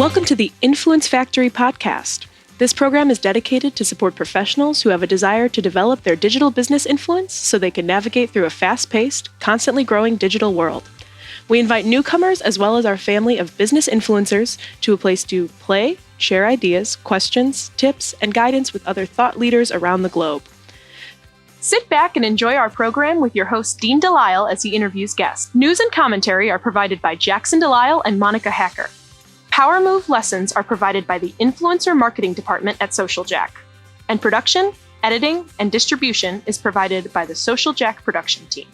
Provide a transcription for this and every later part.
Welcome to the Influence Factory podcast. This program is dedicated to support professionals who have a desire to develop their digital business influence so they can navigate through a fast-paced, constantly growing digital world. We invite newcomers as well as our family of business influencers to a place to play, share ideas, questions, tips, and guidance with other thought leaders around the globe. Sit back and enjoy our program with your host, Dean Delisle, as he interviews guests. News and commentary are provided by Jackson Delisle and Monica Hacker. Power Move lessons are provided by the Influencer Marketing Department at Social Jack. And production, editing, and distribution is provided by the Social Jack production team.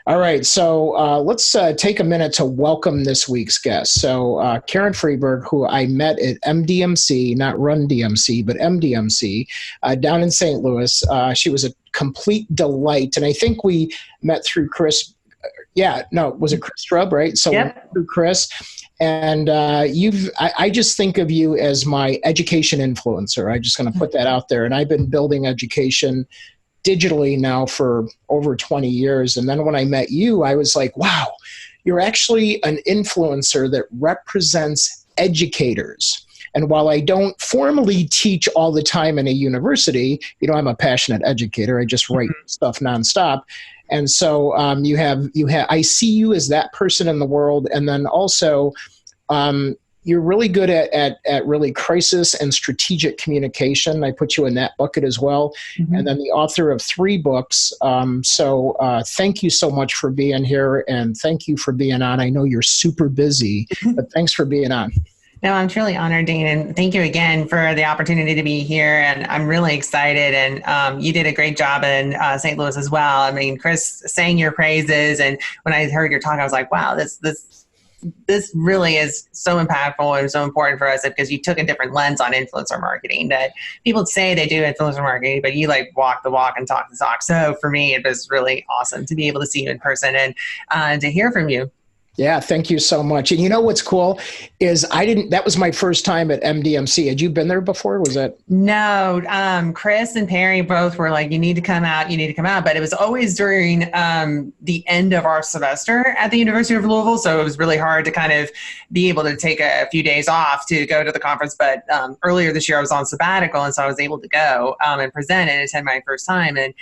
All right, so let's take a minute to welcome this week's guest. So Karen Freberg, who I met at MDMC, not Run DMC, but MDMC, down in St. Louis. She was a complete delight, and I think we met through Chris. Was it Chris Strub, right? So yep. Through Chris. And I just think of you as my education influencer. I'm just going to put that out there. And I've been building education digitally now for over 20 years. And then when I met you, I was like, wow, you're actually an influencer that represents educators. And while I don't formally teach all the time in a university, I'm a passionate educator. I just write stuff nonstop. And so I see you as that person in the world. And then also, you're really good at really crisis and strategic communication. I put you in that bucket as well. Mm-hmm. And then the author of 3 books. So thank you so much for being here, and thank you for being on. I know you're super busy, but thanks for being on. No, I'm truly honored, Dean, and thank you again for the opportunity to be here. And I'm really excited. And you did a great job in St. Louis as well. I mean, Chris sang your praises, and when I heard your talk, I was like, wow, this really is so impactful and so important for us, because you took a different lens on influencer marketing. That people say they do influencer marketing, but you walk the walk and talk the talk. So for me, it was really awesome to be able to see you in person and to hear from you. Yeah, thank you so much. And you know what's cool is that was my first time at MDMC. Had you been there before? Was that? No, Chris and Perry both were like, you need to come out. But it was always during the end of our semester at the University of Louisville. So it was really hard to kind of be able to take a few days off to go to the conference. But earlier this year I was on sabbatical, and so I was able to go and present and attend my first time. And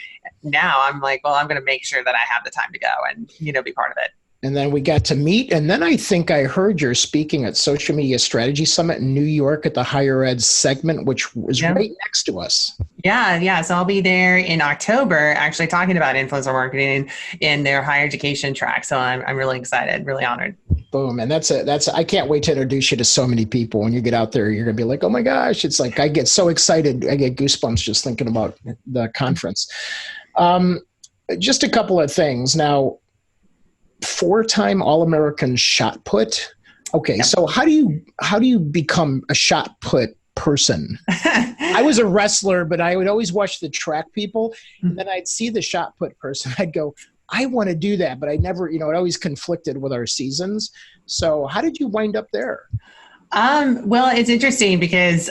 now I'm like, well, I'm going to make sure that I have the time to go and, be part of it. And then we got to meet. And then I think I heard you're speaking at Social Media Strategy Summit in New York at the Higher Ed segment, which was right next to us. Yeah. So I'll be there in October, actually talking about influencer marketing in their higher education track. So I'm really excited, really honored. Boom. And I can't wait to introduce you to so many people. When you get out there, you're going to be like, oh my gosh, it's like, I get so excited. I get goosebumps just thinking about the conference. Just a couple of things. Now, 4-time All-American shot put. Okay, so how do you become a shot put person? I was a wrestler, but I would always watch the track people, and then I'd see the shot put person. I'd go, I want to do that, but I never, it always conflicted with our seasons. So how did you wind up there? Well, it's interesting because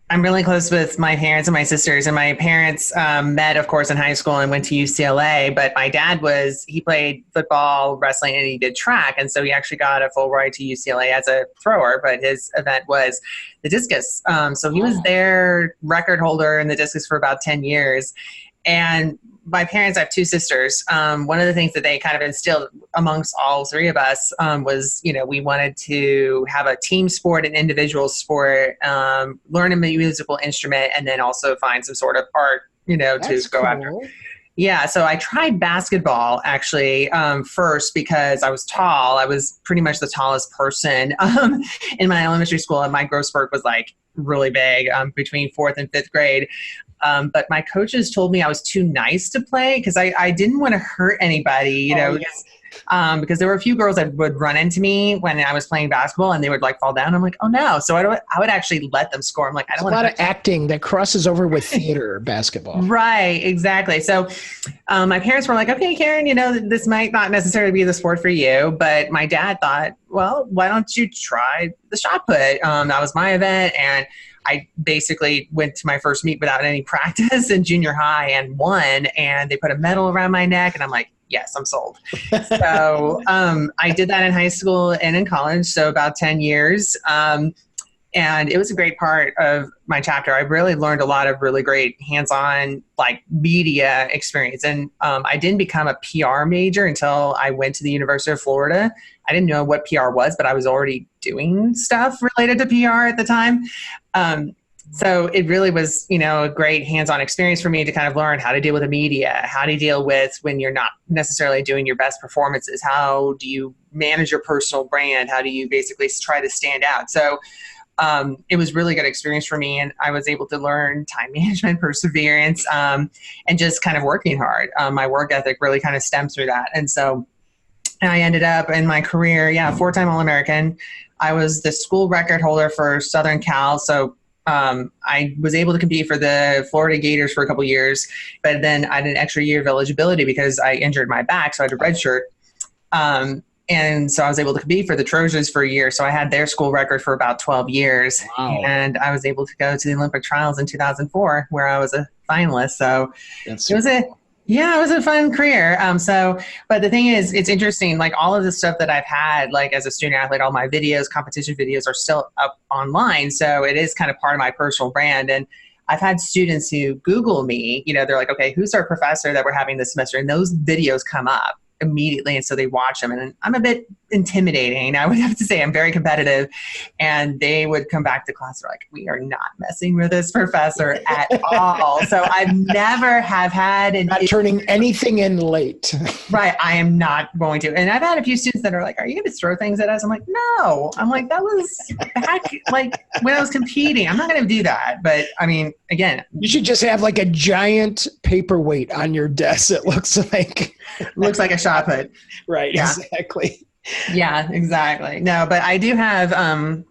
I'm really close with my parents and my sisters, and my parents met, of course, in high school and went to UCLA, but my dad he played football, wrestling, and he did track. And so he actually got a full ride to UCLA as a thrower, but his event was the discus. So he was their record holder in the discus for about 10 years. And my parents, I have 2 sisters. One of the things that they kind of instilled amongst all 3 of us was, we wanted to have a team sport, an individual sport, learn a musical instrument, and then also find some sort of art, to go after. Yeah, so I tried basketball actually first because I was tall. I was pretty much the tallest person in my elementary school, and my growth spurt was like really big between 4th and 5th grade. But my coaches told me I was too nice to play because I didn't want to hurt anybody, because there were a few girls that would run into me when I was playing basketball and they would fall down. I'm like, oh no. So I would actually let them score. I'm like, I don't want a lot of acting that crosses over with theater basketball. Right. Exactly. So my parents were like, okay, Karen, this might not necessarily be the sport for you, but my dad thought, well, why don't you try the shot put? That was my event. And I basically went to my first meet without any practice in junior high and won, and they put a medal around my neck, and I'm like, yes, I'm sold. So I did that in high school and in college, so about 10 years. And it was a great part of my chapter. I really learned a lot of really great hands-on like media experience. And I didn't become a PR major until I went to the University of Florida. I didn't know what PR was, but I was already doing stuff related to PR at the time. So it really was, a great hands-on experience for me to kind of learn how to deal with the media, how to deal with when you're not necessarily doing your best performances. How do you manage your personal brand? How do you basically try to stand out? So it was really good experience for me, and I was able to learn time management, perseverance, and just kind of working hard. My work ethic really kind of stems through that. And so I ended up in my career, 4-time All-American. I was the school record holder for Southern Cal. So I was able to compete for the Florida Gators for a couple years, but then I had an extra year of eligibility because I injured my back. So I had a redshirt. And so I was able to compete for the Trojans for a year. So I had their school record for about 12 years. Wow. And I was able to go to the Olympic trials in 2004, where I was a finalist. So it was a fun career. But the thing is, it's interesting, like all of the stuff that I've had, like as a student athlete, all my videos, competition videos are still up online. So it is kind of part of my personal brand. And I've had students who Google me, they're like, okay, who's our professor that we're having this semester? And those videos come up immediately. And so they watch them, and I'm a bit intimidating. I would have to say I'm very competitive, and they would come back to class. They're like, we are not messing with this professor at all. So I've never have had not turning anything in late. Right. I am not going to. And I've had a few students that are like, are you going to throw things at us? I'm like, no. I'm like, that was back like when I was competing. I'm not going to do that. But I mean, again, you should just have like a giant paperweight on your desk. It looks like a shot put. Right. Yeah. Exactly. Yeah, exactly. No, but I do have,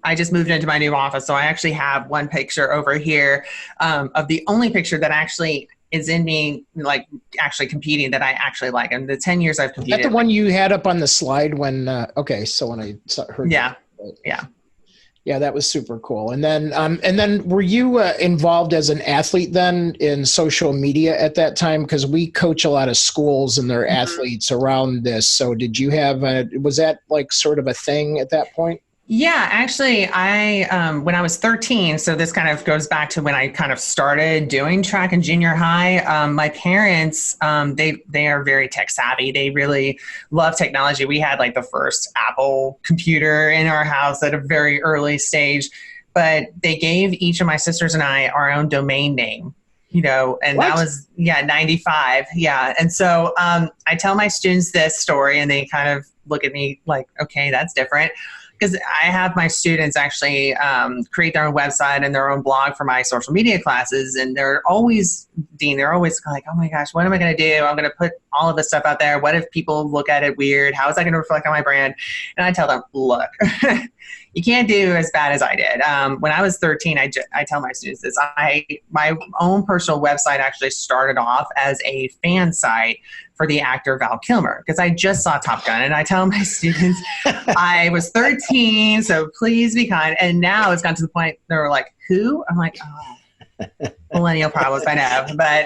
I just moved into my new office. So I actually have one picture over here of the only picture that actually is in me, like actually competing that I actually like. And the 10 years I've competed. Is that the one you had up on the slide when, so when I heard that. Yeah. Yeah, that was super cool. And then were you involved as an athlete then in social media at that time? Because we coach a lot of schools and their athletes around this. So did you have was that like sort of a thing at that point? Yeah, actually, I when I was 13, so this kind of goes back to when I kind of started doing track in junior high. My parents, they are very tech savvy. They really love technology. We had like the first Apple computer in our house at a very early stage, but they gave each of my sisters and I our own domain name. And what? That was 95. Yeah. And so I tell my students this story, and they kind of look at me like, okay, that's different. Because I have my students actually create their own website and their own blog for my social media classes. And they're always like, oh my gosh, what am I going to do? I'm going to put all of this stuff out there. What if people look at it weird? How is that going to reflect on my brand? And I tell them, look, you can't do as bad as I did. When I was 13, I tell my students this. My own personal website actually started off as a fan site for the actor Val Kilmer, because I just saw Top Gun. And I tell my students, I was 13, so please be kind. And now it's gotten to the point they were like, who? I'm like, oh, millennial problems, I know. But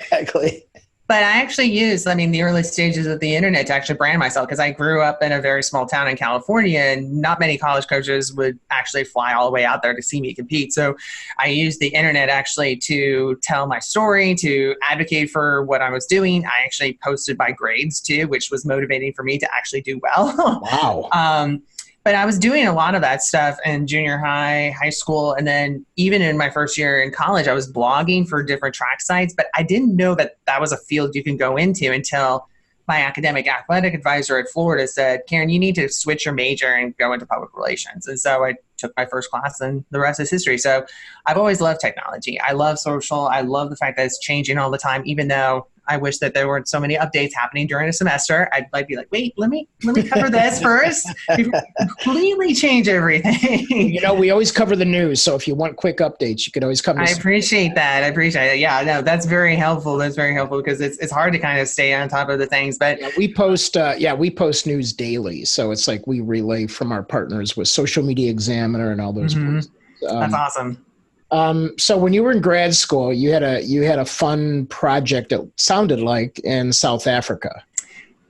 exactly. But I actually used, the early stages of the internet to actually brand myself, because I grew up in a very small town in California, and not many college coaches would actually fly all the way out there to see me compete. So I used the internet actually to tell my story, to advocate for what I was doing. I actually posted my grades too, which was motivating for me to actually do well. Wow. But I was doing a lot of that stuff in junior high, high school, and then even in my first year in college, I was blogging for different track sites, but I didn't know that that was a field you can go into until my academic athletic advisor at Florida said, Karen, you need to switch your major and go into public relations. And so I took my first class, and the rest is history. So I've always loved technology. I love social. I love the fact that it's changing all the time, even though I wish that there weren't so many updates happening during a semester. I'd like be like, wait, let me cover this first before I completely change everything. We always cover the news. So if you want quick updates, you could always come to I appreciate that. I appreciate it. Yeah, no, that's very helpful. That's very helpful, because it's hard to kind of stay on top of the things. But we post news daily. So it's like we relay from our partners with Social Media Examiner and all those. That's awesome. So when you were in grad school, you had a fun project, it sounded like, in South Africa.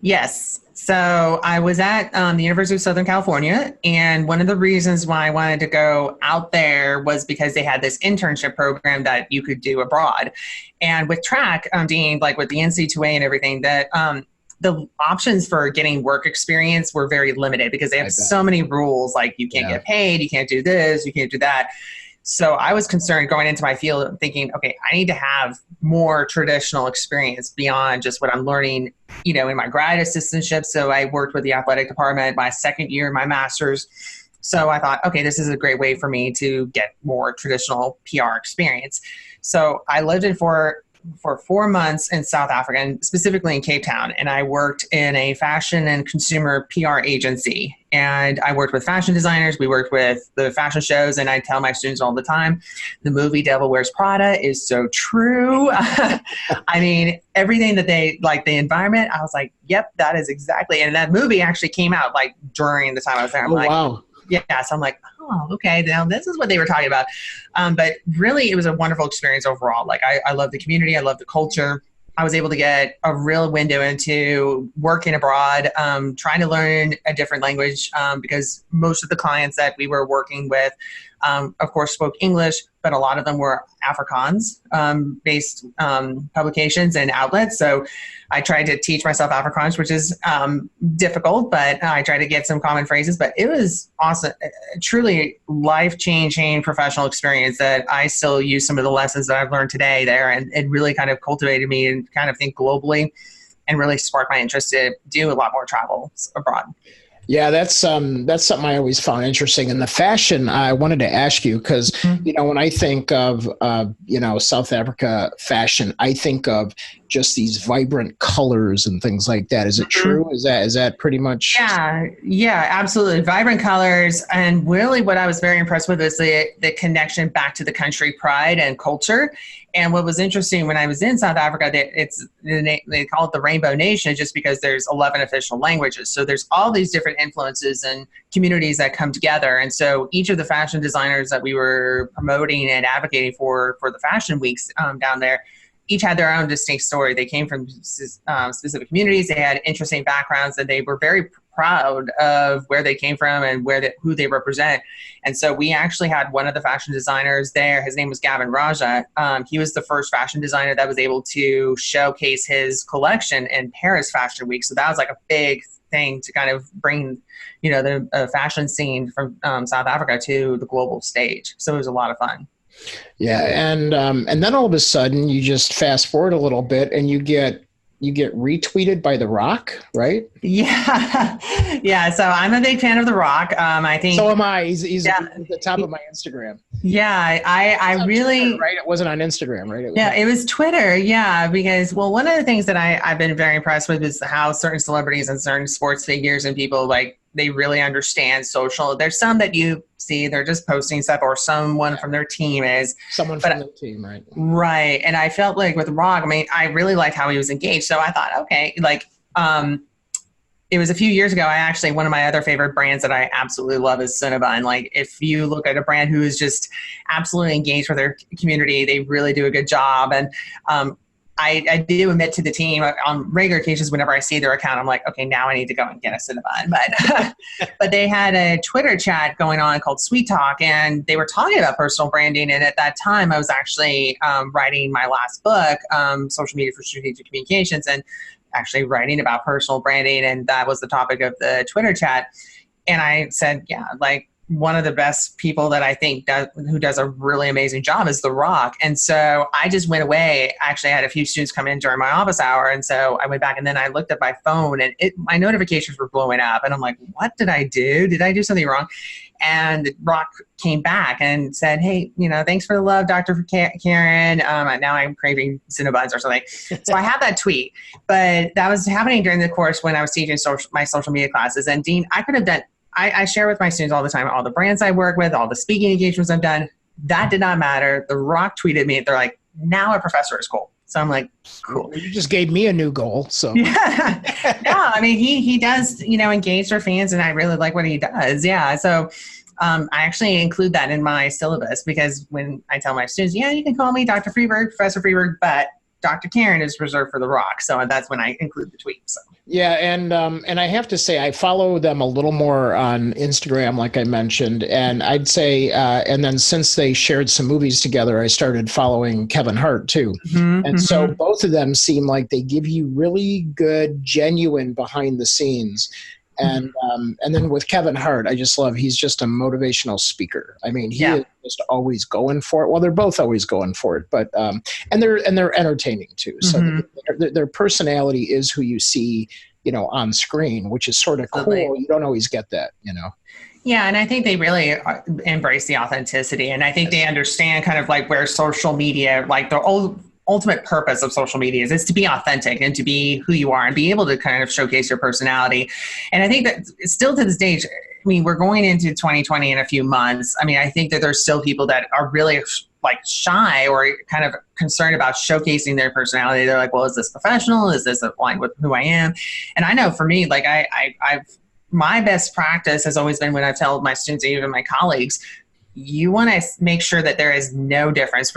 Yes. So I was at the University of Southern California, and one of the reasons why I wanted to go out there was because they had this internship program that you could do abroad. And with track, Dean, like with the NC2A and everything, that the options for getting work experience were very limited because they have so many rules, like you can't get paid, you can't do this, you can't do that. So I was concerned going into my field thinking, okay, I need to have more traditional experience beyond just what I'm learning, in my grad assistantship. So I worked with the athletic department my second year in my master's. So I thought, okay, this is a great way for me to get more traditional PR experience. So I lived for 4 months in South Africa, and specifically in Cape Town. And I worked in a fashion and consumer PR agency. And I worked with fashion designers. We worked with the fashion shows. And I tell my students all the time, the movie Devil Wears Prada is so true. I mean, everything that they like, the environment, I was like, yep, that is exactly. And that movie actually came out like during the time I was there. I'm like, wow. Yeah, so I'm like, oh, okay, now this is what they were talking about. But really, it was a wonderful experience overall. Like, I love the community. I love the culture. I was able to get a real window into working abroad, trying to learn a different language because most of the clients that we were working with, of course, spoke English, but a lot of them were Afrikaans-based publications and outlets. So I tried to teach myself Afrikaans, which is difficult, but I tried to get some common phrases. But it was awesome, truly life-changing professional experience that I still use some of the lessons that I've learned today there. And it really kind of cultivated me and kind of think globally and really sparked my interest to do a lot more travel abroad. Yeah, that's something I always found interesting. In the fashion, I wanted to ask you because, when I think of, South Africa fashion, I think of just these vibrant colors and things like that. Is it true? Is that pretty much? Yeah, absolutely. Vibrant colors. And really what I was very impressed with is the connection back to the country pride and culture. And what was interesting when I was in South Africa, they call it the Rainbow Nation just because there's 11 official languages. So there's all these different influences and communities that come together. And so each of the fashion designers that we were promoting and advocating for the fashion weeks down there, each had their own distinct story. They came from specific communities. They had interesting backgrounds, and they were very proud of where they came from and who they represent. And so we actually had one of the fashion designers there. His name was Gavin Raja. He was the first fashion designer that was able to showcase his collection in Paris Fashion Week. So that was like a big thing to kind of bring, the fashion scene from South Africa to the global stage. So it was a lot of fun. Yeah, and then all of a sudden you just fast forward a little bit and you get retweeted by The Rock, right? Yeah. So I'm a big fan of The Rock. I think so am I. He's at the top of my Instagram. Yeah, I really Twitter, right. It wasn't on Instagram, right? It was Twitter. Yeah, because one of the things that I've been very impressed with is how certain celebrities and certain sports figures and people they really understand social. There's some that you see they're just posting stuff, or someone from their team is someone from their team, right? Right, and I felt like with Rock, I really liked how he was engaged. So I thought, okay, it was a few years ago. One of my other favorite brands that I absolutely love is Cinnabon. Like, if you look at a brand who is just absolutely engaged with their community, they really do a good job. And I do admit to the team on regular occasions, whenever I see their account, I'm like, okay, now I need to go and get a Cinnabon. But they had a Twitter chat going on called Sweet Talk, and they were talking about personal branding. And at that time, I was actually writing my last book, Social Media for Strategic Communications, and actually writing about personal branding. And that was the topic of the Twitter chat. And I said, one of the best people that I think who does a really amazing job is The Rock. And so I just went away. Actually, I had a few students come in during my office hour. And so I went back and then I looked at my phone and my notifications were blowing up. And I'm like, what did I do? Did I do something wrong? And Rock came back and said, hey, thanks for the love, Dr. Karen. Now I'm craving Cinnabons or something. So I have that tweet. But that was happening during the course when I was teaching my social media classes. And Dean, I could have done I share with my students all the time, all the brands I work with, all the speaking engagements I've done. That did not matter. The Rock tweeted me. They're like, now a professor is cool. So I'm like, cool. Well, you just gave me a new goal. So yeah. No, he does, engage their fans, and I really like what he does. Yeah. So I actually include that in my syllabus because when I tell my students, yeah, you can call me Dr. Freberg, Professor Freberg, but Dr. Karen is reserved for The Rock. So that's when I include the tweet. So. Yeah, and I have to say I follow them a little more on Instagram, like I mentioned, and I'd say, and then since they shared some movies together, I started following Kevin Hart too, and so both of them seem like they give you really good, genuine behind the scenes. And then with Kevin Hart, I just love, he's just a motivational speaker. I mean, he is just always going for it. Well, they're both always going for it, but and they're entertaining too. So their personality is who you see, on screen, which is sort of cool. You don't always get that, Yeah, and I think they really embrace the authenticity, and I think they understand kind of like where social media, like the ultimate purpose of social media is to be authentic and to be who you are and be able to kind of showcase your personality. And I think that still to this day, I mean, we're going into 2020 in a few months. I mean, I think that there's still people that are really like shy or kind of concerned about showcasing their personality. They're like, well, is this professional? Is this aligned with who I am? And I know for me, like I've my best practice has always been when I tell my students, even my colleagues, you want to make sure that there is no difference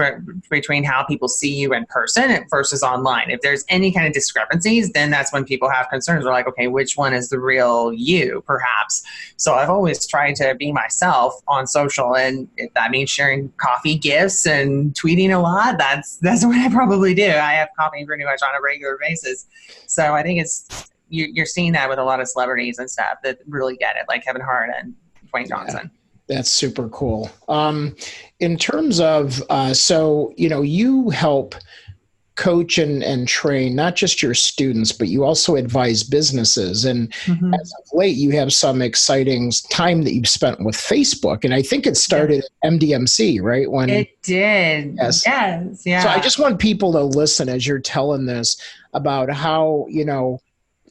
between how people see you in person versus online. If there's any kind of discrepancies, then that's when people have concerns. They're like, okay, which one is the real you, perhaps? So I've always tried to be myself on social, and if that means sharing coffee gifts and tweeting a lot, that's what I probably do. I have coffee pretty much on a regular basis. So I think you're seeing that with a lot of celebrities and stuff that really get it, like Kevin Hart and Dwayne Johnson. That's super cool. In terms of, so, you help coach and train not just your students, but you also advise businesses. And as of late, you have some exciting time that you've spent with Facebook. And I think it started at MDMC, right? When it did. Yes. Yeah. So I just want people to listen as you're telling this about how,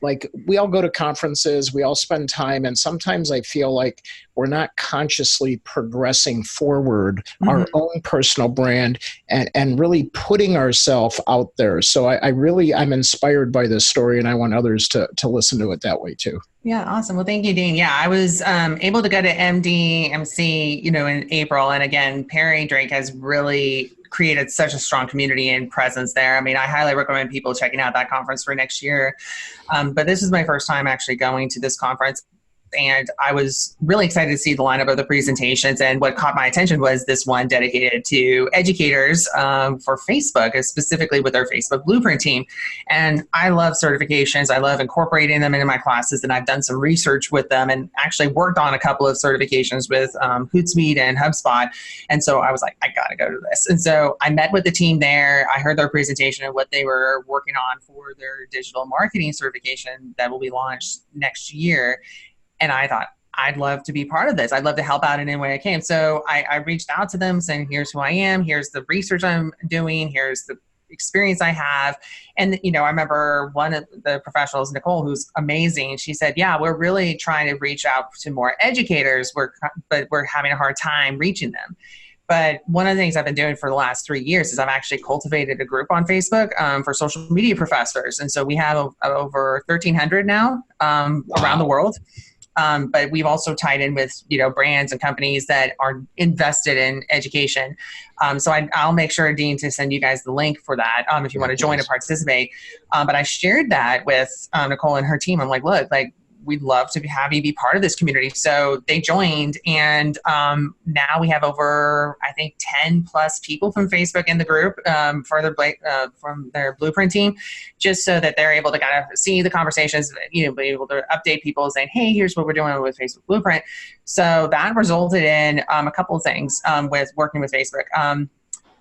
like we all go to conferences, we all spend time, and sometimes I feel like we're not consciously progressing forward our own personal brand and really putting ourselves out there. So I'm inspired by this story, and I want others to listen to it that way too. Yeah, awesome. Well, thank you, Dean. Yeah, I was able to go to MDMC, in April. And again, Perry Drake has really created such a strong community and presence there. I mean, I highly recommend people checking out that conference for next year. But this is my first time actually going to this conference. And I was really excited to see the lineup of the presentations. And what caught my attention was this one dedicated to educators for Facebook, specifically with their Facebook Blueprint team. And I love certifications. I love incorporating them into my classes. And I've done some research with them and actually worked on a couple of certifications with Hootsuite and HubSpot. And so I was like, I got to go to this. And so I met with the team there. I heard their presentation of what they were working on for their digital marketing certification that will be launched next year. And I thought, I'd love to be part of this. I'd love to help out in any way I can. So I reached out to them saying, here's who I am. Here's the research I'm doing. Here's the experience I have. And, I remember one of the professionals, Nicole, who's amazing. She said, yeah, we're really trying to reach out to more educators, but we're having a hard time reaching them. But one of the things I've been doing for the last 3 years is I've actually cultivated a group on Facebook for social media professors. And so we have over 1,300 now around the world. But we've also tied in with, brands and companies that are invested in education. So I'll make sure, Dean, to send you guys the link for that if you want to join and participate. But I shared that with Nicole and her team. I'm like, look, we'd love to have you be part of this community. So they joined, and now we have over, I think, 10 plus people from Facebook in the group from their Blueprint team, just so that they're able to kind of see the conversations, be able to update people saying, hey, here's what we're doing with Facebook Blueprint. So that resulted in a couple of things with working with Facebook.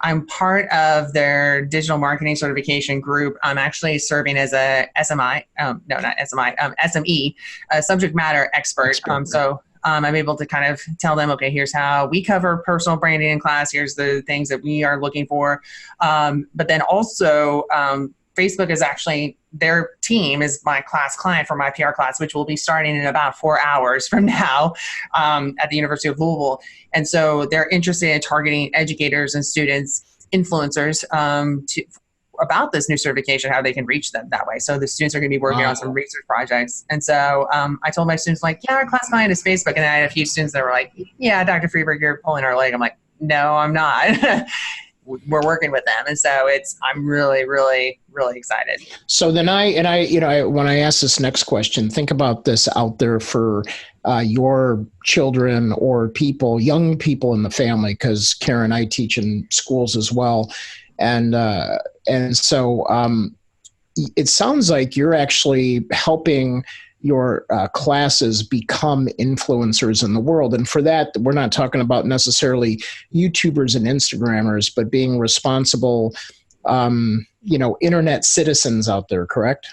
I'm part of their digital marketing certification group. I'm actually serving as a SME, a subject matter expert. So I'm able to kind of tell them, okay, here's how we cover personal branding in class. Here's the things that we are looking for. But then also Facebook is actually, their team is my class client for my PR class, which will be starting in about 4 hours from now at the University of Louisville. And so they're interested in targeting educators and students, influencers, about this new certification, how they can reach them that way. So the students are going to be working on some research projects. And so I told my students, our class client is Facebook. And then I had a few students that were like, yeah, Dr. Freberg, you're pulling our leg. I'm like, no, I'm not. we're working with them. And so I'm really, really, really excited. So then when I ask this next question, think about this out there for your children or young people in the family, because Karen, I teach in schools as well. And so it sounds like you're actually helping your classes become influencers in the world. And for that, we're not talking about necessarily YouTubers and Instagrammers, but being responsible, internet citizens out there, correct?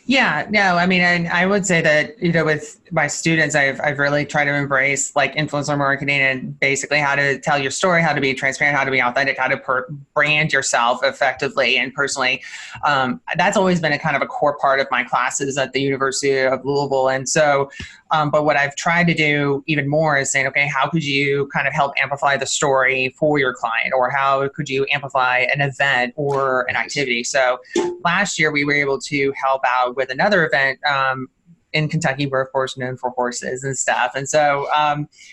Yeah, no, I mean, I would say that, with my students, I've really tried to embrace like influencer marketing and basically how to tell your story, how to be transparent, how to be authentic, how to brand yourself effectively and personally. That's always been a kind of a core part of my classes at the University of Louisville. And so, but what I've tried to do even more is saying, okay, how could you kind of help amplify the story for your client, or how could you amplify an event or an activity? So last year we were able to help out with another event in Kentucky. We're of course known for horses and stuff. And so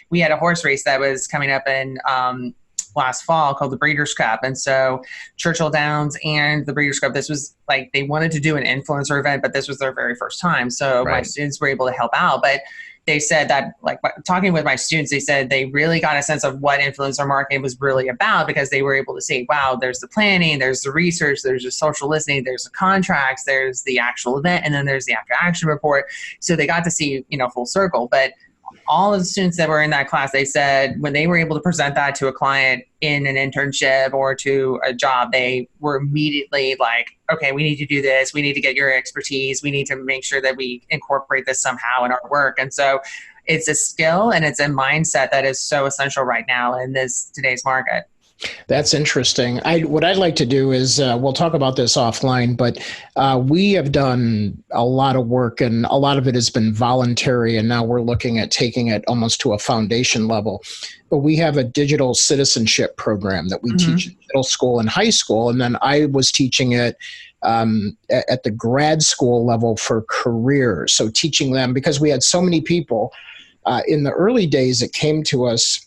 we had a horse race that was coming up in last fall called the Breeders' Cup. And so Churchill Downs and the Breeders' Cup, this was like, they wanted to do an influencer event, but this was their very first time. So my students were able to help out. But they said that, like, talking with my students, they said they really got a sense of what influencer marketing was really about, because they were able to see, wow, there's the planning, there's the research, there's the social listening, there's the contracts, there's the actual event, and then there's the after action report. So they got to see, full circle. But all of the students that were in that class, they said when they were able to present that to a client in an internship or to a job, they were immediately like, okay, we need to do this. We need to get your expertise. We need to make sure that we incorporate this somehow in our work. And so it's a skill and it's a mindset that is so essential right now in today's market. That's interesting. What I'd like to do is we'll talk about this offline, but we have done a lot of work, and a lot of it has been voluntary, and now we're looking at taking it almost to a foundation level. But we have a digital citizenship program that we teach in middle school and high school, and then I was teaching it at the grad school level for careers. So teaching them, because we had so many people in the early days that came to us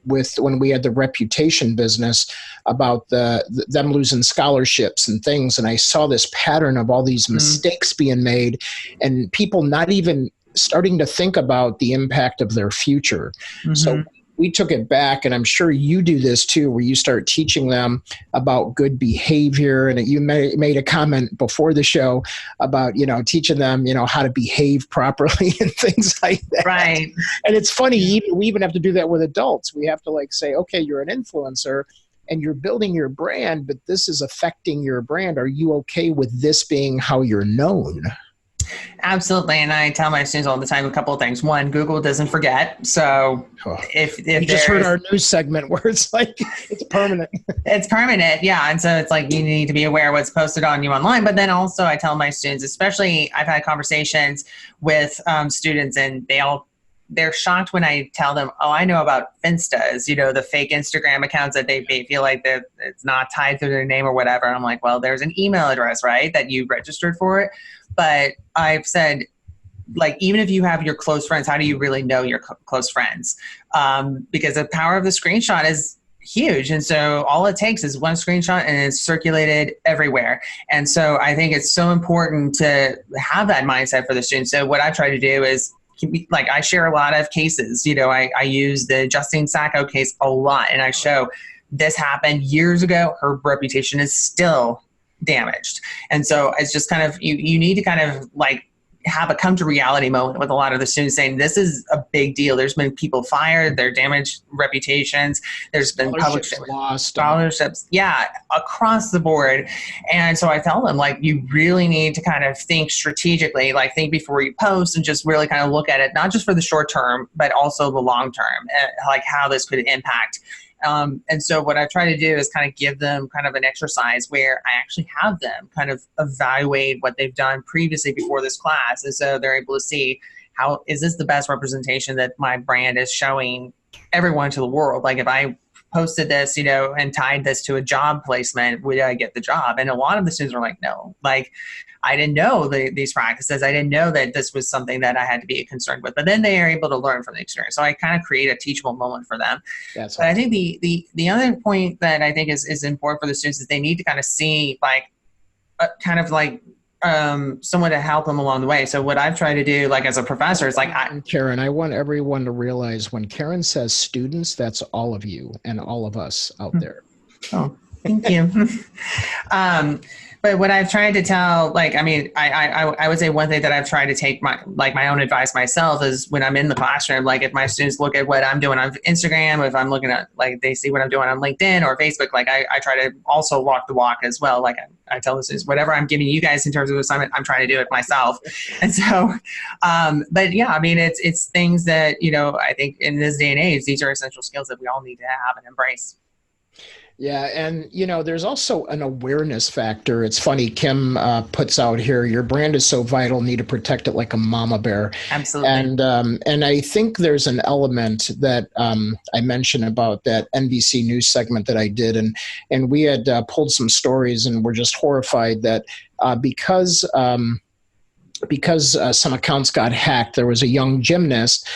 when we had the reputation business about them losing scholarships and things. And I saw this pattern of all these mistakes being made and people not even starting to think about the impact of their future. So we took it back, and I'm sure you do this too, where you start teaching them about good behavior. And you made a comment before the show about, teaching them, how to behave properly and things like that. Right. And it's funny, we even have to do that with adults. We have to say, okay, you're an influencer and you're building your brand, but this is affecting your brand. Are you okay with this being how you're known? Absolutely. And I tell my students all the time a couple of things. One, Google doesn't forget. So if you just heard our news segment where it's like, it's permanent. It's permanent. Yeah. And so it's like, you need to be aware of what's posted on you online. But then also I tell my students, especially I've had conversations with students, and they're shocked when I tell them, oh, I know about Finstas, the fake Instagram accounts that they feel like that it's not tied to their name or whatever. And I'm like, well, there's an email address, right, that you registered for it. But I've said, like, even if you have your close friends, how do you really know your close friends? Because the power of the screenshot is huge. And so all it takes is one screenshot and it's circulated everywhere. And so I think it's so important to have that mindset for the students. So what I try to do is, like, I share a lot of cases. I use the Justine Sacco case a lot, and I show this happened years ago. Her reputation is still damaged. And so it's just kind of, you need to kind of like have a come to reality moment with a lot of the students saying, this is a big deal. There's been people fired, their damaged reputations. There's been public scholarships. Yeah. Across the board. And so I tell them, like, you really need to kind of think strategically, like think before you post, and just really kind of look at it, not just for the short term, but also the long term, like how this could impact. And so what I try to do is kind of give them kind of an exercise where I actually have them kind of evaluate what they've done previously before this class. And so they're able to see, how is this the best representation that my brand is showing everyone to the world? Like, if I posted this, and tied this to a job placement, would I get the job? And a lot of the students are like, no. Like, I didn't know these practices. I didn't know that this was something that I had to be concerned with. But then they are able to learn from the experience. So I kind of create a teachable moment for them. That's but awesome. I think the other point that I think is important for the students is they need to kind of see someone to help them along the way. So what I've tried to do, like as a professor, is Karen, I want everyone to realize when Karen says students, that's all of you and all of us out there. Oh, thank you. But what I've tried to tell, I would say one thing that I've tried to take my own advice myself is when I'm in the classroom, like if my students look at what I'm doing on Instagram, if I'm looking at, like they see what I'm doing on LinkedIn or Facebook, like I try to also walk the walk as well. Like I tell the students, whatever I'm giving you guys in terms of assignment, I'm trying to do it myself. And so, but yeah, I mean, it's things that, I think in this day and age, these are essential skills that we all need to have and embrace. Yeah. And, there's also an awareness factor. It's funny, Kim puts out here, your brand is so vital, need to protect it like a mama bear. Absolutely. And I think there's an element that I mentioned about that NBC News segment that I did. And we had pulled some stories and we're just horrified that because some accounts got hacked, there was a young gymnast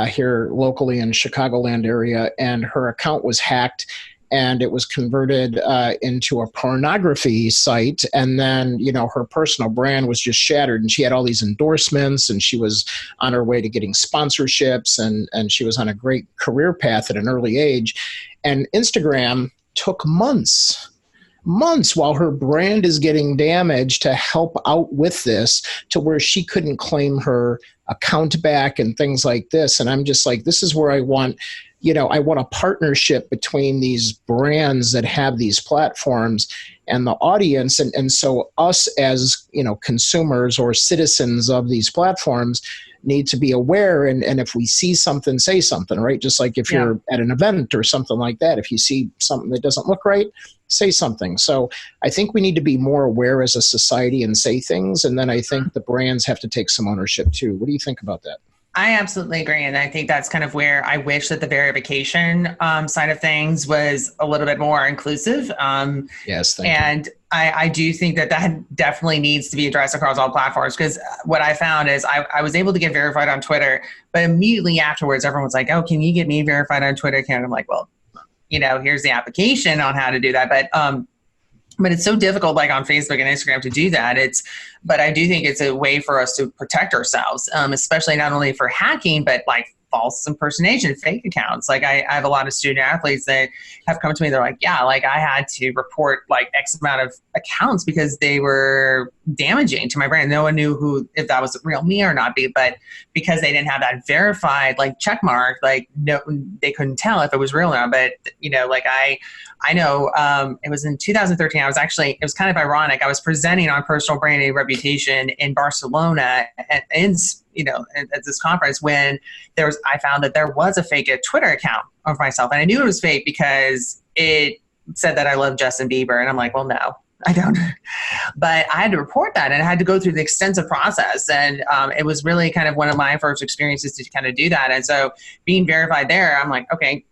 here locally in Chicagoland area, and her account was hacked. And it was converted into a pornography site. And then, her personal brand was just shattered. And she had all these endorsements, and she was on her way to getting sponsorships, and she was on a great career path at an early age. And Instagram took months while her brand is getting damaged to help out with this, to where she couldn't claim her account back and things like this. And I'm just like, this is where I want a partnership between these brands that have these platforms and the audience. And so us as, consumers or citizens of these platforms need to be aware. And if we see something, say something, right? Just like if you're at an event or something like that, if you see something that doesn't look right, say something. So I think we need to be more aware as a society and say things. And then I think the brands have to take some ownership too. What do you think about that? I absolutely agree. And I think that's kind of where I wish that the verification side of things was a little bit more inclusive. Yes, thank you. I do think that definitely needs to be addressed across all platforms, because what I found is I was able to get verified on Twitter, but immediately afterwards, everyone's like, oh, can you get me verified on Twitter? And I'm like, well, here's the application on how to do that. But it's so difficult, like on Facebook and Instagram, to do that. But I do think it's a way for us to protect ourselves, especially not only for hacking, but like false impersonation, fake accounts. Like I have a lot of student athletes that have come to me. They're like, yeah, like I had to report like X amount of accounts because they were damaging to my brand. No one knew if that was real me or not, but because they didn't have that verified like check mark, like no, they couldn't tell if it was real or not. But I know it was in 2013. It was kind of ironic. I was presenting on personal brand and reputation in Barcelona at this conference when I found that there was a fake Twitter account of myself. And I knew it was fake because it said that I love Justin Bieber. And I'm like, well, no, I don't. But I had to report that, and I had to go through the extensive process. And it was really kind of one of my first experiences to kind of do that. And so being verified there, I'm like, okay,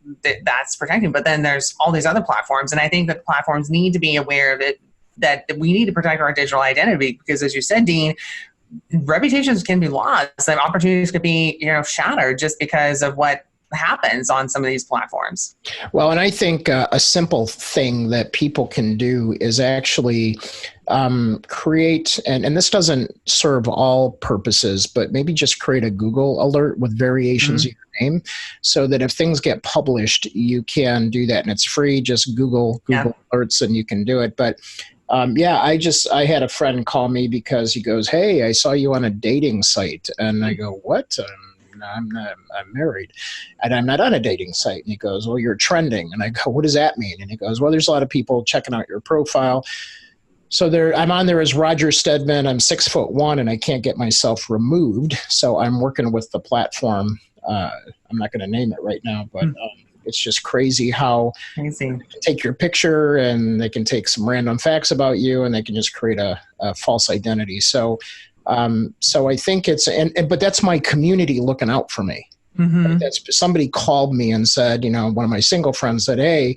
that's protecting. But then there's all these other platforms. And I think that platforms need to be aware of it, that we need to protect our digital identity, because as you said, Dean, reputations can be lost and opportunities could be, shattered just because of what happens on some of these platforms. Well, and I think a simple thing that people can do is actually create, and this doesn't serve all purposes, but maybe just create a Google alert with variations of your name, so that if things get published, you can do that. And it's free. Just Google alerts and you can do it. But I had a friend call me because he goes, hey, I saw you on a dating site. And I go, what? I'm married and I'm not on a dating site. And he goes, well, you're trending. And I go, what does that mean? And he goes, well, there's a lot of people checking out your profile. So I'm on there as Roger Stedman. I'm 6'1" and I can't get myself removed. So I'm working with the platform. I'm not going to name it right now, but it's just crazy how they can take your picture and they can take some random facts about you and they can just create a false identity. So I think but that's my community looking out for me. Mm-hmm. Somebody called me and said, one of my single friends said, hey,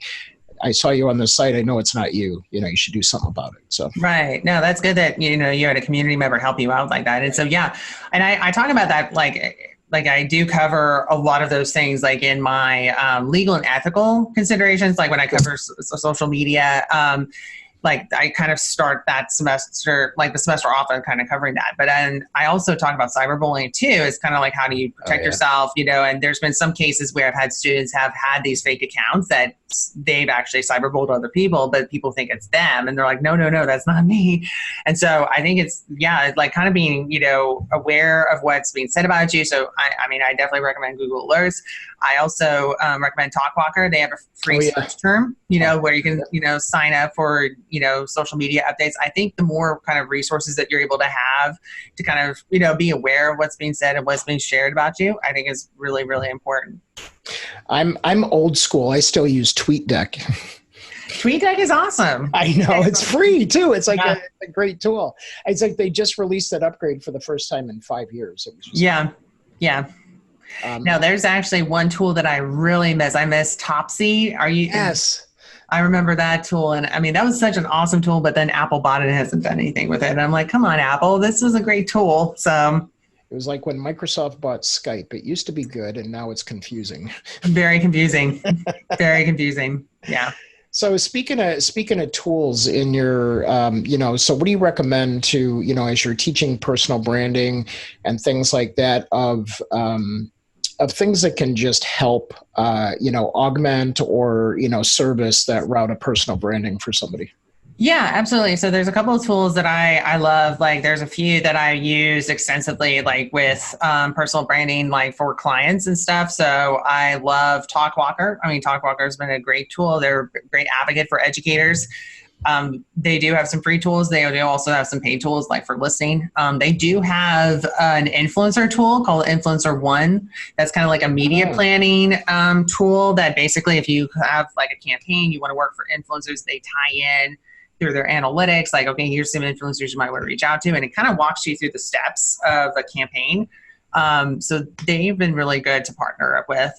I saw you on the site. I know it's not you. You should do something about it. So right. No, that's good that, you had a community member help you out like that. And so, yeah. And I talk about that, like I do cover a lot of those things, like in my legal and ethical considerations, like when I cover social media, like I kind of start that semester, like the semester off and kind of covering that. But then I also talk about cyberbullying too. It's kind of like, how do you protect yourself, and there's been some cases where I've had students have had these fake accounts that they've actually cyberbullied other people, but people think it's them. And they're like, no, that's not me. And so I think it's, like kind of being, aware of what's being said about you. So I definitely recommend Google Alerts. I also recommend TalkWalker. They have a free search term, where you can, sign up for, social media updates. I think the more kind of resources that you're able to have to kind of, be aware of what's being said and what's being shared about you, I think is really, really important. I'm old school. I still use TweetDeck. TweetDeck is awesome. I know, it's free too. It's like a great tool. It's like they just released that upgrade for the first time in 5 years. It was just yeah. Now, there's actually one tool that I really miss. I miss Topsy. Yes. I remember that tool. And that was such an awesome tool, but then Apple bought it and hasn't done anything with it. And I'm like, come on, Apple, this was a great tool. So it was like when Microsoft bought Skype. It used to be good, and now it's confusing. Very confusing. Very confusing. Yeah. So speaking of tools in your, so what do you recommend to, as you're teaching personal branding and things like that, of things that can just help, augment or, service that route of personal branding for somebody? Yeah, absolutely. So there's a couple of tools that I love. Like there's a few that I use extensively, like with personal branding, like for clients and stuff. So I love TalkWalker. TalkWalker has been a great tool. They're a great advocate for educators. They do have some free tools. They do also have some paid tools, like for listening. They do have an influencer tool called Influencer One. That's kind of like a media planning tool that basically, if you have like a campaign, you want to work for influencers, they tie in through their analytics, like, okay, here's some influencers you might want to reach out to. And it kind of walks you through the steps of a campaign. So they've been really good to partner up with.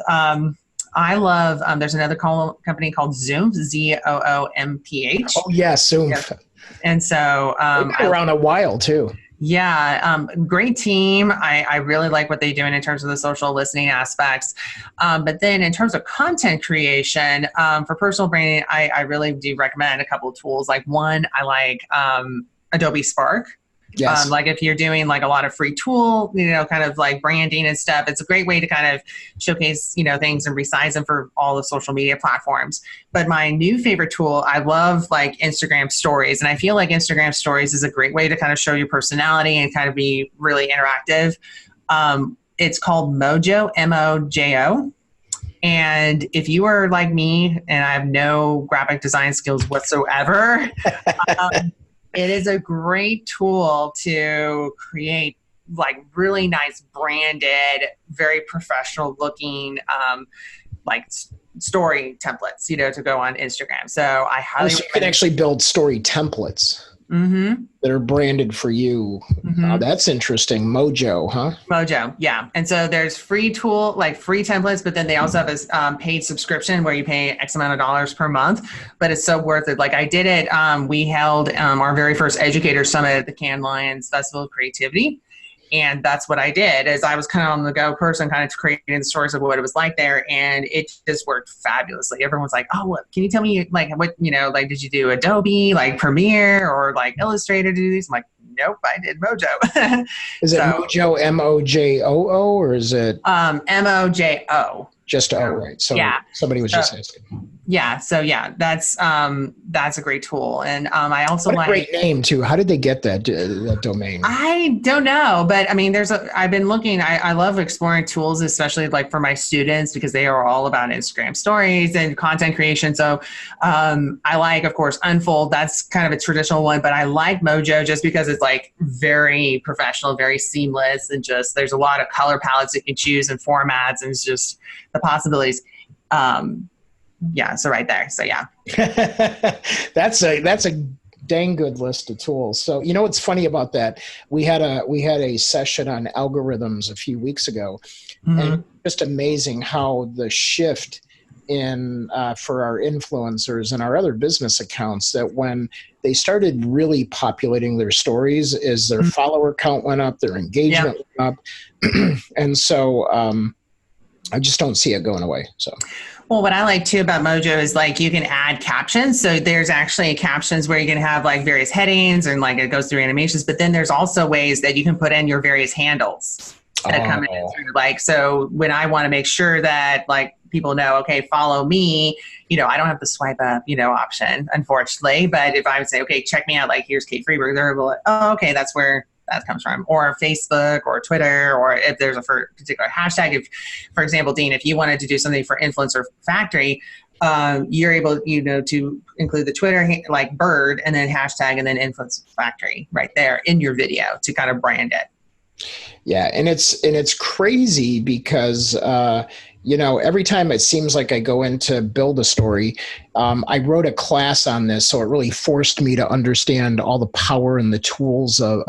I love, there's another company called Zoom, ZOOMPH. Oh yeah, Zoom. Yep. And so they've been around a while too. Yeah, great team. I really like what they're doing in terms of the social listening aspects. But then in terms of content creation, for personal branding, I really do recommend a couple of tools. Like one, I like Adobe Spark. Yes. Like if you're doing like a lot of free tool, kind of like branding and stuff, it's a great way to kind of showcase, things and resize them for all the social media platforms. But my new favorite tool, I love like Instagram stories. And I feel like Instagram stories is a great way to kind of show your personality and kind of be really interactive. It's called Mojo, MOJO. And if you are like me and I have no graphic design skills whatsoever, it is a great tool to create like really nice branded, very professional looking, like story templates, to go on Instagram. So I highly recommend. You can actually build story templates that are branded for you. Oh, that's interesting. Mojo, huh? Mojo, yeah. And so there's free tool, like free templates, but then they also have a paid subscription where you pay X amount of dollars per month, but it's so worth it. Like I did it, we held our very first educator summit at the Cannes Lions Festival of Creativity. And that's what I did, is I was kind of on the go person, kind of creating the stories of what it was like there. And it just worked fabulously. Everyone's like, oh, can you tell me like what, like, did you do Adobe, like Premiere or like Illustrator to do these? I'm like, nope, I did Mojo. Is it Mojo, MOJOO, or is it? MOJO. Just O, right? So yeah. Somebody was just asking. Yeah. So yeah, that's a great tool. And I also like a great name too. How did they get that domain? I don't know, but I've been looking, I love exploring tools, especially like for my students, because they are all about Instagram stories and content creation. So I like, of course, Unfold. That's kind of a traditional one, but I like Mojo just because it's like very professional, very seamless, and just there's a lot of color palettes you can choose and formats, and it's just the possibilities. Yeah, so right there. So yeah. That's a dang good list of tools. So what's funny about that? We had a session on algorithms a few weeks ago, and just amazing how the shift in for our influencers and our other business accounts that when they started really populating their stories, is their follower count went up, their engagement went up, and so I just don't see it going away. So. Well, what I like too about Mojo is like you can add captions. So there's actually captions where you can have like various headings and like it goes through animations, but then there's also ways that you can put in your various handles that come in through. Like, so when I want to make sure that like people know, okay, follow me, you know, I don't have the swipe up, you know, option, unfortunately. But if I would say, okay, check me out, like here's Kate Freberg, they're like, oh, okay, that's where that comes from, or Facebook or Twitter, or if there's a particular hashtag. If, for example, Dean, if you wanted to do something for Influencer Factory, you're able, you know, to include the Twitter like bird and then hashtag and then Influencer Factory right there in your video to kind of brand it. Yeah, and it's crazy because you know, every time it seems like I go in to build a story, I wrote a class on this, so it really forced me to understand all the power and the tools of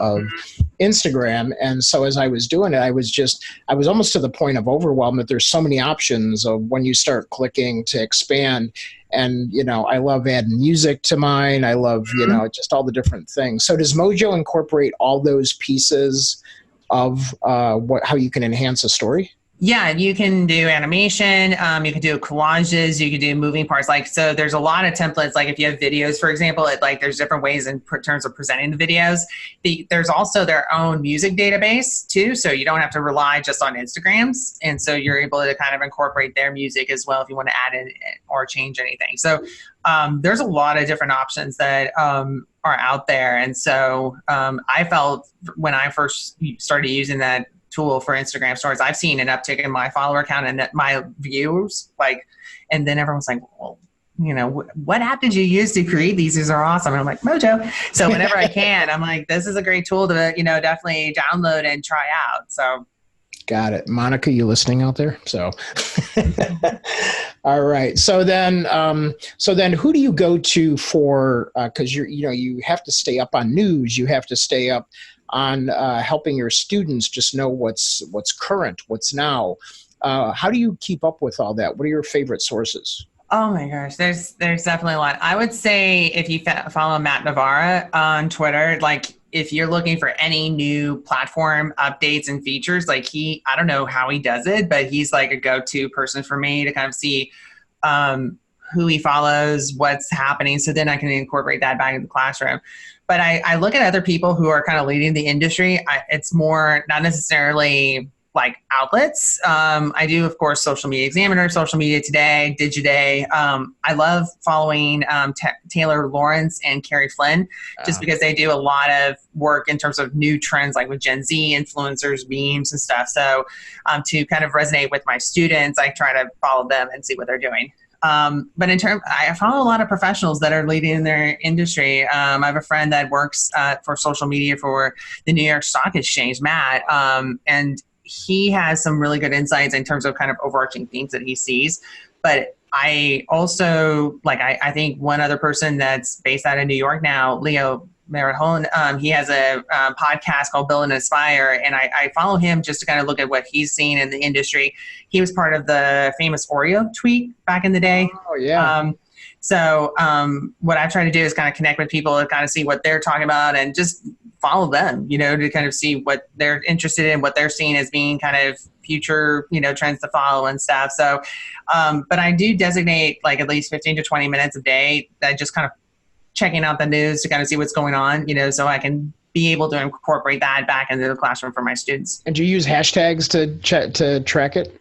Instagram. And so as I was doing it, I was almost to the point of overwhelm that there's so many options of when you start clicking to expand. And, you know, I love adding music to mine. I love, you know, just all the different things. So does Mojo incorporate all those pieces of how you can enhance a story? Yeah, you can do animation, you can do collages, you can do moving parts. Like, so there's a lot of templates. Like if you have videos, for example, like there's different ways in terms of presenting the videos. There's also their own music database too. So you don't have to rely just on Instagrams. And so you're able to kind of incorporate their music as well if you want to add it or change anything. So there's a lot of different options that are out there. And so I felt when I first started using that tool for Instagram stories, I've seen an uptick in my follower count and my views, like, and then everyone's like, well, you know, what app did you use to create these? These are awesome. And I'm like, Mojo. So whenever I can, I'm like, this is a great tool to, you know, definitely download and try out. So. Got it. Monica, you listening out there? So, all right. So then who do you go to for, cause you have to stay up on news. You have to stay up on helping your students just know what's current, what's now. How do you keep up with all that? What are your favorite sources? Oh my gosh, there's definitely a lot. I would say if you follow Matt Navarra on Twitter, like if you're looking for any new platform updates and features, like I don't know how he does it, but he's like a go-to person for me to kind of see who he follows, what's happening. So then I can incorporate that back in the classroom. But I look at other people who are kind of leading the industry. It's more not necessarily like outlets. I do, of course, Social Media Examiner, Social Media Today, Digiday. I love following Taylor Lawrence and Carrie Flynn just because they do a lot of work in terms of new trends, like with Gen Z influencers, memes and stuff. So to kind of resonate with my students, I try to follow them and see what they're doing. But I follow a lot of professionals that are leading in their industry. I have a friend that works for social media for the New York Stock Exchange, Matt, and he has some really good insights in terms of kind of overarching themes that he sees. But I also, I think one other person that's based out of New York now, Leo Marahon, he has a podcast called Build and Inspire, and I follow him just to kind of look at what he's seen in the industry. He was part of the famous Oreo tweet back in the day. Oh, yeah. So what I try to do is kind of connect with people to kind of see what they're talking about and just follow them, you know, to kind of see what they're interested in, what they're seeing as being kind of future, you know, trends to follow and stuff. So, but I do designate like at least 15 to 20 minutes a day that just kind of checking out the news to kind of see what's going on, you know, so I can be able to incorporate that back into the classroom for my students. And do you use hashtags to track it?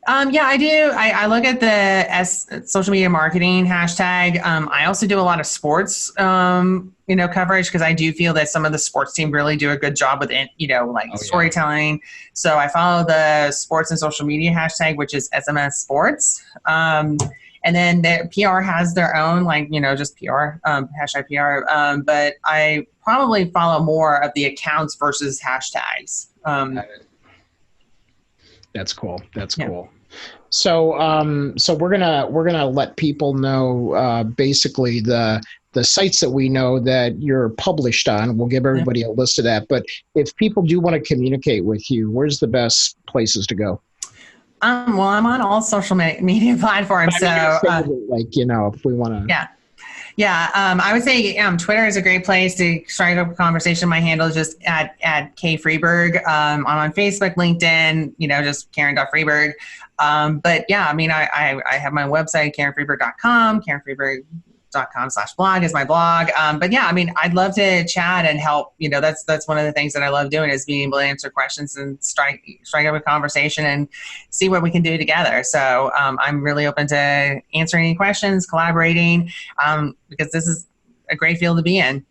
Yeah, I do. I look at the social media marketing hashtag. I also do a lot of sports, you know, coverage because I do feel that some of the sports team really do a good job with it, you know, like storytelling. Yeah. So I follow the sports and social media hashtag, which is SMS Sports. And then the PR has their own, like, you know, just PR, hashtag PR. But I probably follow more of the accounts versus hashtags. That's cool. That's cool. So, so we're gonna let people know basically the sites that we know that you're published on. We'll give everybody a list of that. But if people do want to communicate with you, where's the best places to go? Well, I'm on all social media platforms. So, if we want to. Yeah. Yeah. I would say Twitter is a great place to strike up a conversation. My handle is just at K Freberg. I'm on Facebook, LinkedIn, just Karen.Freberg. But yeah, I mean, I have my website, KarenFreberg.com, KarenFreberg.com/blog is my blog. But yeah, I mean, I'd love to chat and help. That's one of the things that I love doing is being able to answer questions and strike up a conversation and see what we can do together. So I'm really open to answering any questions, collaborating, because this is a great field to be in.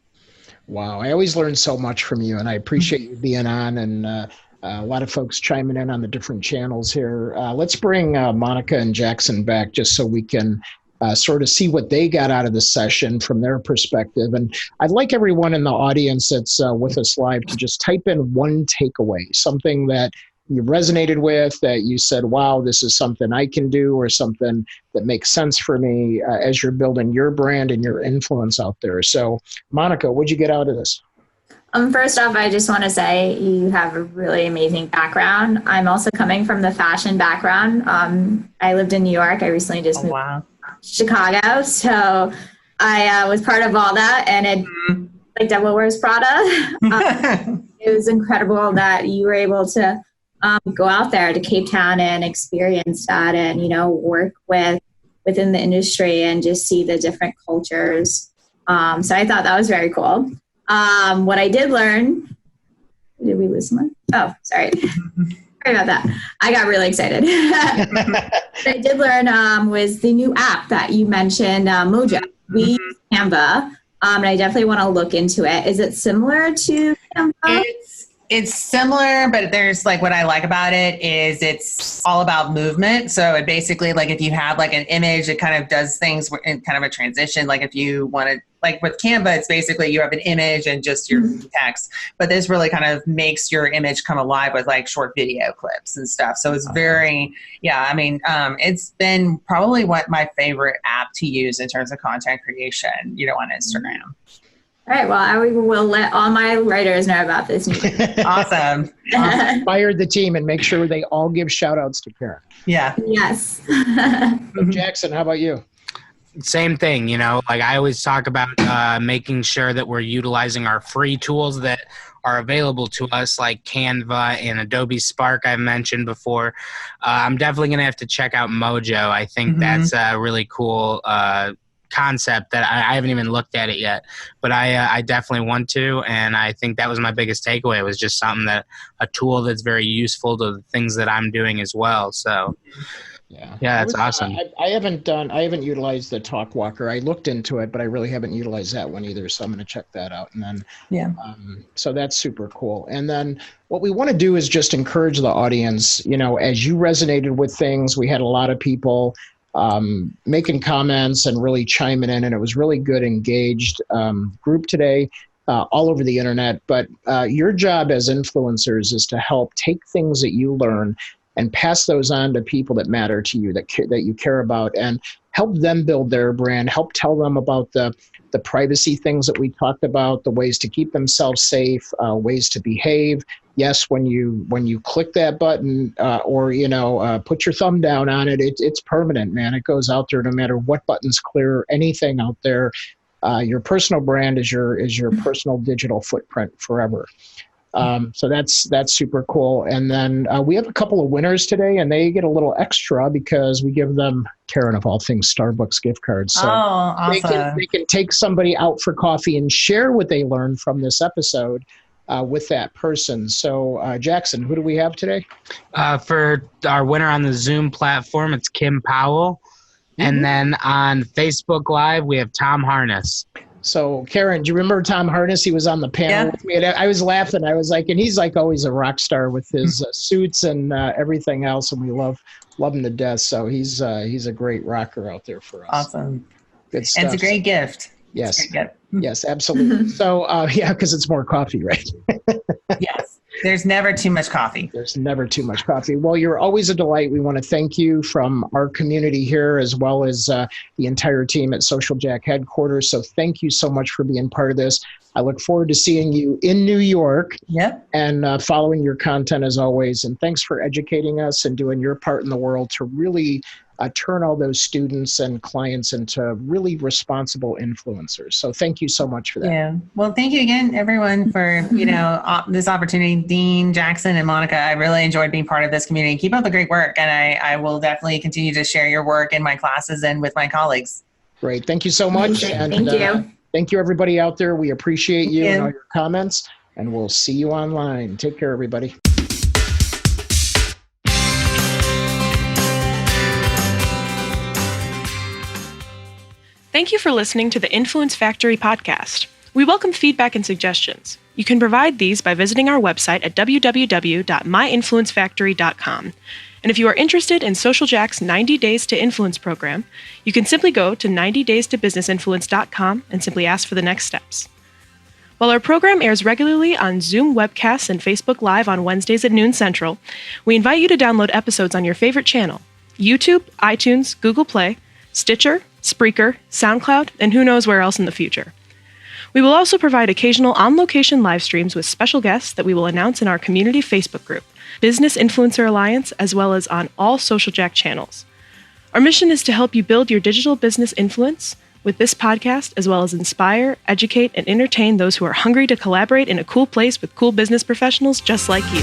Wow. I always learn so much from you, and I appreciate you being on, and a lot of folks chiming in on the different channels here. Let's bring Monica and Jackson back just so we can sort of see what they got out of the session from their perspective. And I'd like everyone in the audience that's with us live to just type in one takeaway, something that you resonated with, that you said, wow, this is something I can do, or something that makes sense for me as you're building your brand and your influence out there. So Monica, what'd you get out of this? First off, I just want to say you have a really amazing background. I'm also coming from the fashion background. I lived in New York. I recently just moved to Chicago. So I was part of all that, and it like Devil Wears Prada. It was incredible that you were able to go out there to Cape Town and experience that, and work within the industry and just see the different cultures. So I thought that was very cool. What I did learn, did we lose someone? Oh, sorry. Sorry about that. I got really excited. What I did learn was the new app that you mentioned, Mojo. We use Canva, and I definitely want to look into it. Is it similar to Canva? It's similar, but there's what I like about it is it's all about movement. So it basically, if you have an image, it kind of does things in kind of a transition. If you want to, with Canva, it's basically you have an image and just your text, but this really kind of makes your image come alive with short video clips and stuff. So it's very, it's been probably my favorite app to use in terms of content creation, on Instagram. All right. Well, I will let all my writers know about this. Awesome. Inspired the team and make sure they all give shout outs to Karen. Yeah. Yes. Jackson, how about you? Same thing, I always talk about making sure that we're utilizing our free tools that are available to us, like Canva and Adobe Spark I've mentioned before. I'm definitely going to have to check out Mojo. I think that's a really cool concept that I haven't even looked at it yet, but I definitely want to, and I think that was my biggest takeaway. It was just a tool that's very useful to the things that I'm doing as well. So yeah, that's awesome. I haven't utilized the Talkwalker. I looked into it, but I really haven't utilized that one either. So I'm going to check that out. And then, so that's super cool. And then what we want to do is just encourage the audience, as you resonated with things, we had a lot of people making comments and really chiming in, and it was really good, engaged group today all over the internet. But your job as influencers is to help take things that you learn and pass those on to people that matter to you, that you care about, and help them build their brand, help tell them about the privacy things that we talked about, the ways to keep themselves safe, ways to behave. Yes, when you click that button or put your thumb down on it, it's permanent, man. It goes out there no matter what buttons clear, anything out there. Your personal brand is your personal digital footprint forever. So that's super cool. And then we have a couple of winners today, and they get a little extra because we give them, Karen, of all things, Starbucks gift cards. So awesome. They can take somebody out for coffee and share what they learned from this episode with that person. So Jackson, who do we have today? For our winner on the Zoom platform, it's Kim Powell. And then on Facebook Live, we have Tom Harness. So, Karen, do you remember Tom Harness? He was on the panel with me. And I was laughing. I was like, and he's always a rock star with his suits and everything else. And we love him to death. So he's a great rocker out there for us. Awesome. Good stuff. And it's a great gift. Yes. Yes, absolutely. So, because it's more coffee, right? Yes. There's never too much coffee. There's never too much coffee. Well, you're always a delight. We want to thank you from our community here, as well as the entire team at Social Jack headquarters. So thank you so much for being part of this. I look forward to seeing you in New York. Yep. And following your content as always. And thanks for educating us and doing your part in the world to really turn all those students and clients into really responsible influencers. So thank you so much for that. Yeah. Well, thank you again, everyone, for, this opportunity. Dean, Jackson, and Monica, I really enjoyed being part of this community. Keep up the great work. And I will definitely continue to share your work in my classes and with my colleagues. Great. Thank you so much. And, thank you. Thank you, everybody out there. We appreciate you and all your comments, and we'll see you online. Take care, everybody. Thank you for listening to the Influence Factory podcast. We welcome feedback and suggestions. You can provide these by visiting our website at www.myinfluencefactory.com. And if you are interested in Social Jack's 90 Days to Influence program, you can simply go to 90daystobusinessinfluence.com and simply ask for the next steps. While our program airs regularly on Zoom webcasts and Facebook Live on Wednesdays at noon Central, we invite you to download episodes on your favorite channel: YouTube, iTunes, Google Play, Stitcher, Spreaker, SoundCloud, and who knows where else in the future. We will also provide occasional on-location live streams with special guests that we will announce in our community Facebook group, Business Influencer Alliance, as well as on all Social Jack channels. Our mission is to help you build your digital business influence with this podcast, as well as inspire, educate, and entertain those who are hungry to collaborate in a cool place with cool business professionals just like you.